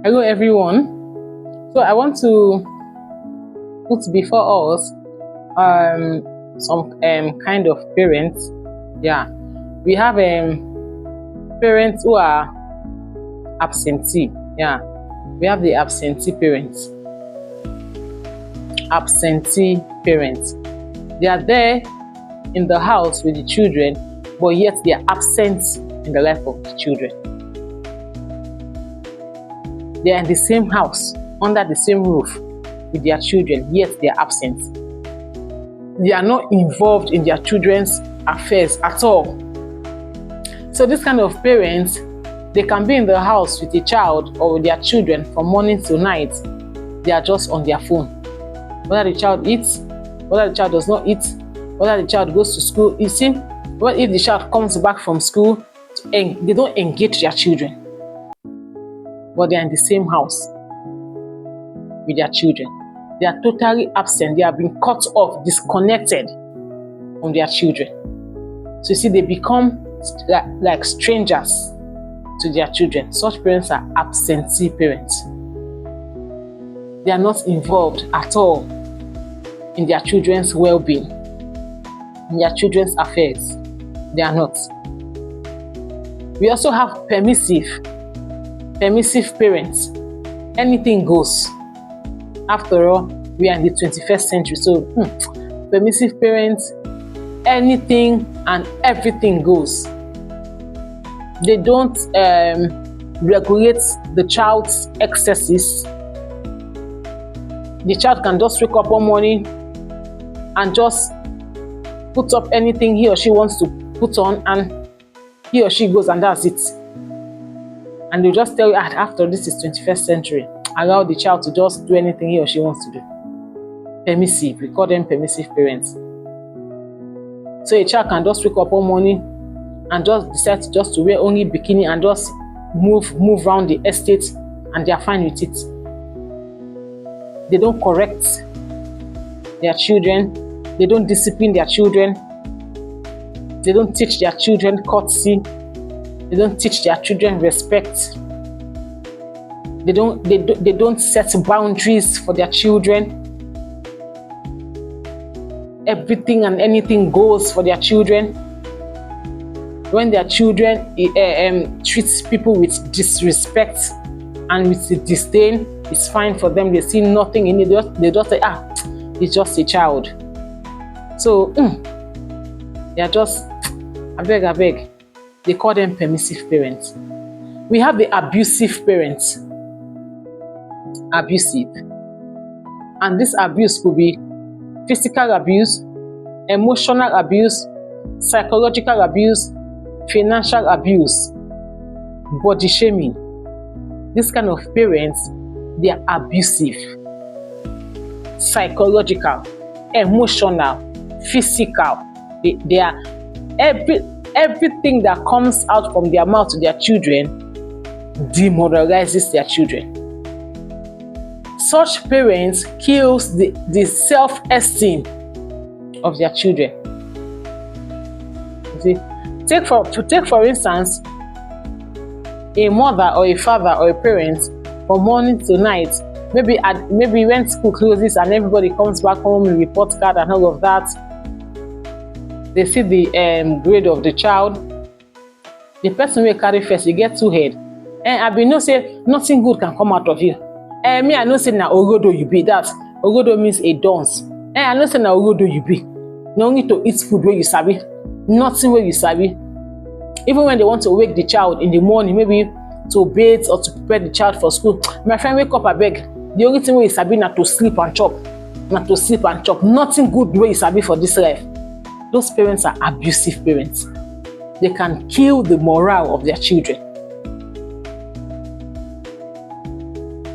Hello everyone. So I want to put before us some kind of parents. Yeah, we have parents who are absentee. Yeah, we have the absentee parents. Absentee parents. They are there in the house with the children, but yet they are absent in the life of the children. They are in the same house, under the same roof with their children, yet they are absent. They are not involved in their children's affairs at all. So this kind of parents, they can be in the house with a child or with their children from morning to night. They are just on their phone. Whether the child eats, whether the child does not eat, whether the child goes to school, you see, what if the child comes back from school, they don't engage their children, but they are in the same house with their children. They are totally absent. They have been cut off, disconnected from their children. So you see, they become like strangers to their children. Such parents are absentee parents. They are not involved at all in their children's well-being, in their children's affairs. They are not. We also have permissive parents. Anything goes. After all, we are in the 21st century, so permissive parents, anything and everything goes. They don't regulate the child's excesses. The child can just wake up one morning and just put up anything he or she wants to put on, and he or she goes, and that's it. And they'll just tell you, after this is 21st century, allow the child to just do anything he or she wants to do. Permissive, we call them permissive parents. So a child can just wake up one morning and just decide to wear only bikini and just move around the estate, and they are fine with it. They don't correct their children. They don't discipline their children. They don't teach their children courtesy. They don't teach their children respect. They don't set boundaries for their children. Everything and anything goes for their children. When their children treats people with disrespect and with disdain, it's fine for them. They see nothing in it. They just say, it's just a child. So they are just, I beg. They call them permissive parents. We have the abusive parents. Abusive. And this abuse could be physical abuse, emotional abuse, psychological abuse, financial abuse, body shaming. This kind of parents, they are abusive. Psychological, emotional, physical. They are everything that comes out from their mouth to their children demoralizes their children. Such parents kills the self-esteem of their children. You see, take for instance a mother or a father or a parent from morning to night. Maybe when school closes and everybody comes back home with report card and all of that. They see the grade of the child. The person will carry first, you get 2 head. And I be no say nothing good can come out of you. Me, I know say na ogodo you be. That ogodo means a dance. I know say na ogodo you be. No need to eat food where you sabi. Nothing where you sabi. Even when they want to wake the child in the morning, maybe to bathe or to prepare the child for school. My friend, wake up, I beg. The only thing where you sabi na to sleep and chop. Na to sleep and chop. Nothing good where you sabi for this life. Those parents are abusive parents. They can kill the morale of their children.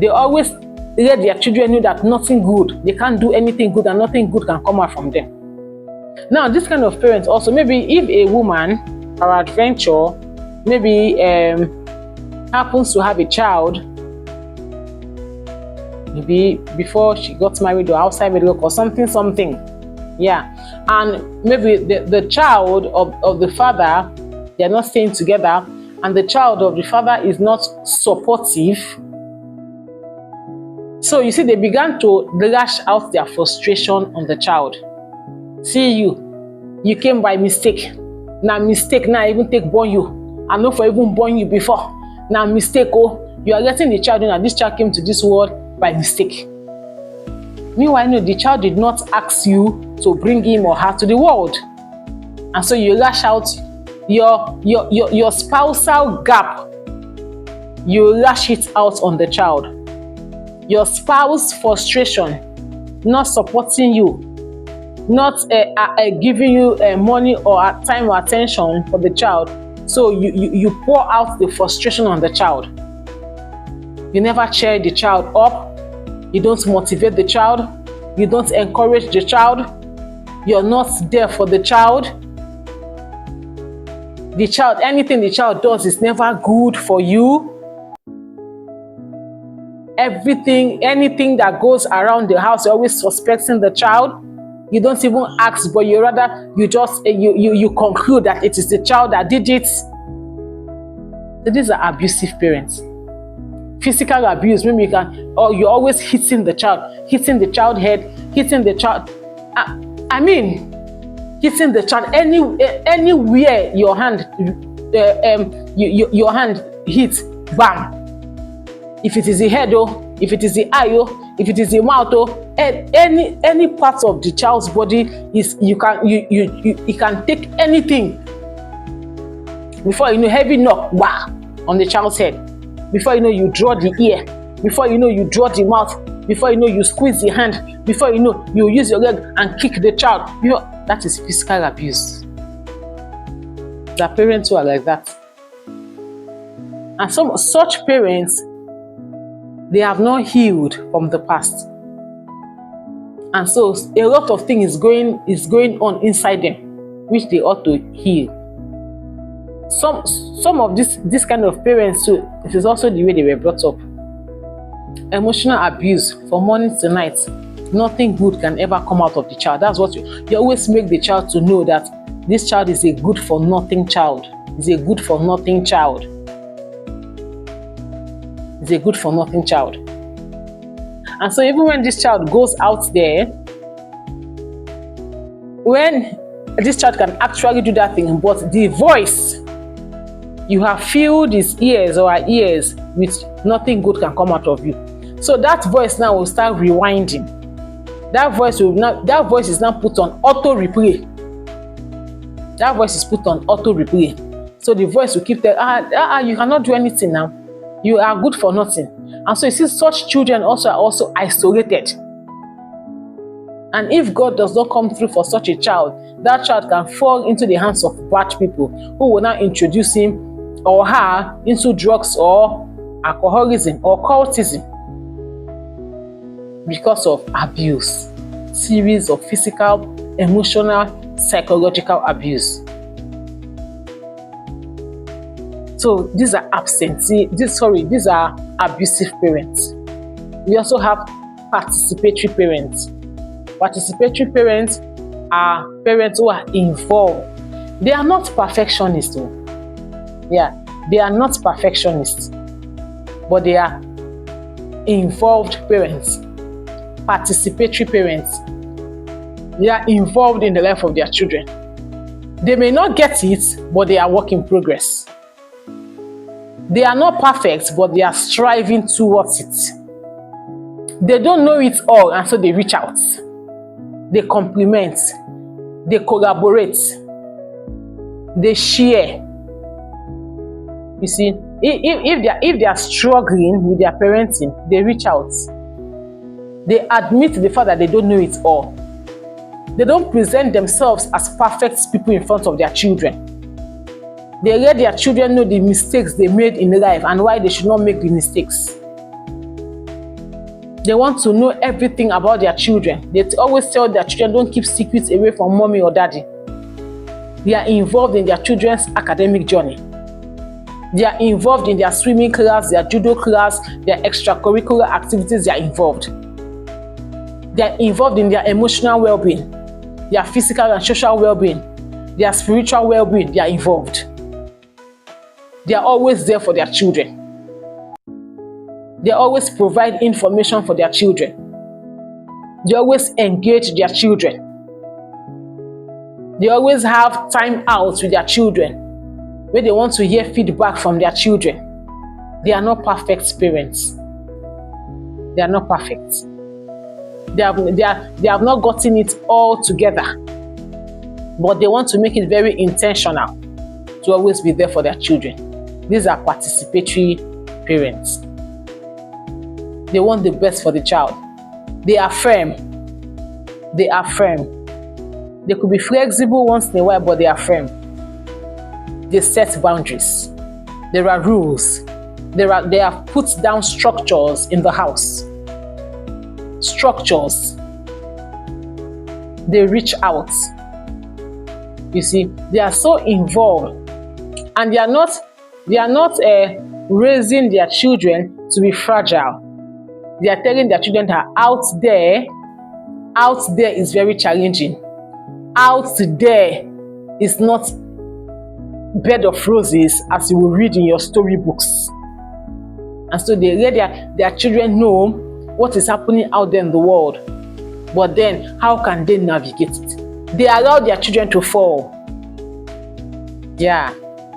They always let their children know that nothing good, they can't do anything good and nothing good can come out from them. Now, this kind of parents also, maybe if a woman or adventure, maybe happens to have a child, maybe before she got married or outside wedlock or something. Yeah. And maybe the child of the father, they're not staying together, and the child of the father is not supportive So you see, they began to lash out their frustration on the child. See you came by mistake. Now mistake, now I even take born you. I know for even born you before. Now mistake, oh, you are letting the child know that this child came to this world by mistake. Meanwhile, no, the child did not ask you to bring him or her to the world. And so you lash out your spousal gap. You lash it out on the child. Your spouse frustration, not supporting you, not giving you money or time or attention for the child. So you pour out the frustration on the child. You never cheer the child up. You don't motivate the child. You don't encourage the child. You're not there for the child. The child, anything the child does is never good for you. Anything that goes around the house, you're always suspecting the child. You don't even ask, but you just conclude that it is the child that did it. So these are abusive parents. Physical abuse, maybe you're always hitting the child head, hitting the child. Hitting the child anywhere your hand hits, bam. If it is the head, if it is the eye, if it is the mouth, any part of the child's body is you can take anything. Before you know, heavy knock, wah, on the child's head. Before you know, you draw the ear. Before you know, you draw the mouth. Before you know, you squeeze the hand. Before you know, you use your leg and kick the child. That is physical abuse. There are parents who are like that. And some such parents, they have not healed from the past. And so a lot of things is going on inside them, which they ought to heal. Some of this kind of parents too, it is also the way they were brought up. Emotional abuse from morning to night. Nothing good can ever come out of the child. That's what you always make the child to know, that this child is a good for nothing child. Is a good for nothing child. Is a good for nothing child. And so even when this child goes out there, when this child can actually do that thing, but the voice, you have filled his ears or her ears with nothing good can come out of you. So that voice now will start rewinding. That voice is now put on auto replay. That voice is put on auto replay. So the voice will keep telling, you cannot do anything now. You are good for nothing. And so you see, such children are also isolated. And if God does not come through for such a child, that child can fall into the hands of bad people who will now introduce him or her into drugs or alcoholism or cultism because of abuse. Series of physical, emotional, psychological abuse. So these are these are abusive parents. We also have participatory parents. Participatory parents are parents who are involved. They are not perfectionists though. Yeah, they are not perfectionists, but they are involved parents. Participatory parents. They are involved in the life of their children. They may not get it, but they are work in progress. They are not perfect, but they are striving towards it. They don't know it all, and so they reach out. They complement. They collaborate. They share. You see, if they are struggling with their parenting, they reach out. They admit the fact that they don't know it all. They don't present themselves as perfect people in front of their children. They let their children know the mistakes they made in life and why they should not make the mistakes. They want to know everything about their children. They always tell their children, don't keep secrets away from mommy or daddy. They are involved in their children's academic journey. They are involved in their swimming class, their judo class, their extracurricular activities. They are involved. They are involved in their emotional well-being, their physical and social well-being, their spiritual well-being. They are involved. They are always there for their children. They always provide information for their children. They always engage their children. They always have time out with their children where they want to hear feedback from their children. They are not perfect parents. They are not perfect. They have not gotten it all together. But they want to make it very intentional to always be there for their children. These are participatory parents. They want the best for the child. They are firm. They are firm. They could be flexible once in a while, but they are firm. They set boundaries. There are rules. They have put down structures in the house. Structures. They reach out. You see, they are so involved, and they are not raising their children to be fragile. They are telling their children that out there is very challenging. Out there is not bed of roses as you will read in your storybooks. And so they let their children know what is happening out there in the world. But then, how can they navigate it? They allow their children to fall. Yeah,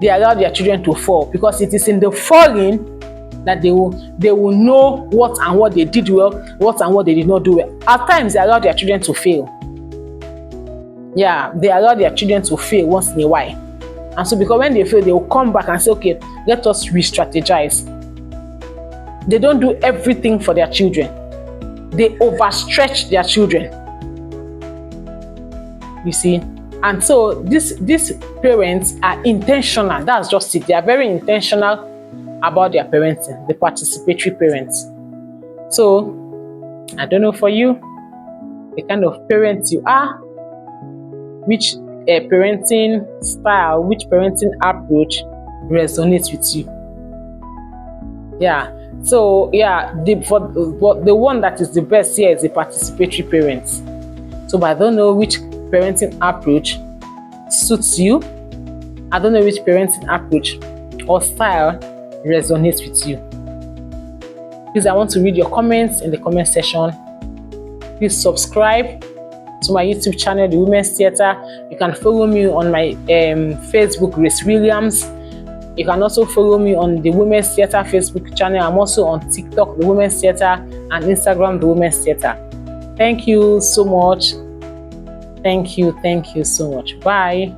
they allow their children to fall because it is in the falling that they will know what they did well, what and what they did not do well. At times, they allow their children to fail. Yeah, they allow their children to fail once in a while. And so because when they fail, they will come back and say, okay, let us re-strategize. They don't do everything for their children. They overstretch their children. You see? And so these parents are intentional. That's just it. They are very intentional about their parenting, the participatory parents. So, I don't know for you, the kind of parents you are, which parenting style, which parenting approach resonates with you. Yeah. So yeah, the one that is the best here is the participatory parents. So, but I don't know which parenting approach suits you. I don't know which parenting approach or style resonates with you. Please, I want to read your comments in the comment section. Please subscribe to my YouTube channel, The Women's Theatre. You can follow me on my Facebook, Grace Williams. You can also follow me on the Women's Theatre Facebook channel. I'm also on TikTok, The Women's Theatre, and Instagram, The Women's Theatre. Thank you so much. Thank you so much. Bye.